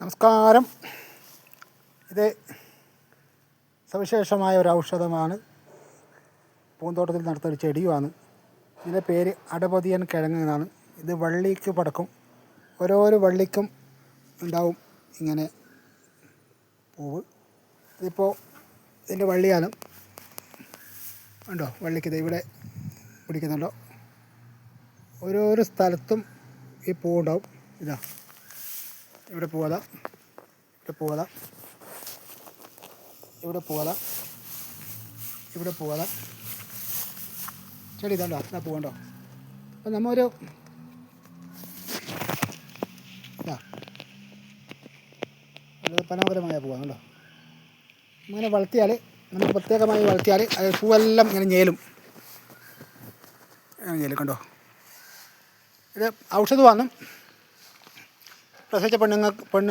നമസ്കാരം. ഇത് സവിശേഷമായ ഒരു ഔഷധമാണ്. പൂന്തോട്ടത്തിൽ നടത്തുന്ന ഒരു ചെടിയുമാണ്. ഇതിൻ്റെ പേര് അടപൊതിയൻ കിഴങ്ങ് എന്നാണ്. ഇത് വള്ളിക്ക് പടക്കും. ഓരോരോ വള്ളിക്കും ഉണ്ടാവും ഇങ്ങനെ പൂവ്. ഇതിപ്പോൾ ഇതിൻ്റെ വള്ളിയാണ്. ഉണ്ടോ, വള്ളിക്ക് ഇത് ഇവിടെ പിടിക്കുന്നുണ്ടോ? ഓരോരോ സ്ഥലത്തും ഈ പൂവുണ്ടാവും. ഇതാ ഇവിടെ പൂവല, ഇവിടെ പൂവല, ഇവിടെ പൂവല, ഇവിടെ പൂവല. ചെടി ഇതാണ്ടോ, ഇതാ പൂവുണ്ടോ? അപ്പം നമ്മൊരു ഇതാ അത് മനോഹരമായ പൂവാണ് കേട്ടോ. ഇങ്ങനെ വളർത്തിയാൽ, നമുക്ക് പ്രത്യേകമായി വളർത്തിയാൽ അത് പൂവെല്ലാം ഇങ്ങനെ ഞേലും കണ്ടോ. ഇത് ഔഷധമാണ്. പ്രസവിച്ച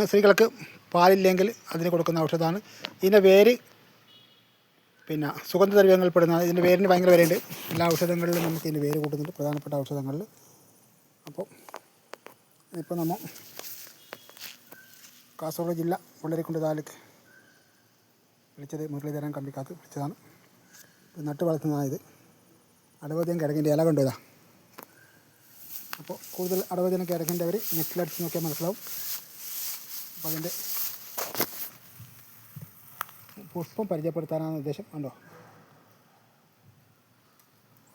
സ്ത്രീകൾക്ക് പാലില്ലെങ്കിൽ അതിന് കൊടുക്കുന്ന ഔഷധമാണ്. ഇതിൻ്റെ വേര് പിന്നെ സുഗന്ധദ്രവ്യങ്ങളിൽപ്പെടുന്നതാണ്. ഇതിൻ്റെ വേരിന് ഭയങ്കര വിലയുണ്ട്. എല്ലാ ഔഷധങ്ങളിലും നമുക്ക് ഇതിൻ്റെ വേര് കൂട്ടുന്നുണ്ട്, പ്രധാനപ്പെട്ട ഔഷധങ്ങളിൽ. അപ്പോൾ ഇതിപ്പോൾ നമ്മൾ കാസർഗോഡ് ജില്ല ഉള്ളരിക്കുണ്ട് താലൂക്ക് വിളിച്ചത് മുരളീധരൻ കമ്പിക്കാത്ത് വിളിച്ചതാണ്. നട്ട് വളർത്തുന്നതാണ് ഇത്. അടപൊതിയൻ കിഴങ്ങിൻ്റെ ഇല കണ്ടു ഇതാ. അപ്പോൾ കൂടുതൽ അടപൊതിയൻ കിഴങ്ങിൻ്റെ അവർ നെറ്റിലടിച്ച് നോക്കിയാൽ മനസ്സിലാവും. അപ്പോൾ അതിൻ്റെ പുഷ്പം പരിചയപ്പെടുത്താനാണ് ഉദ്ദേശം. കണ്ടോ.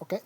ഓക്കെ.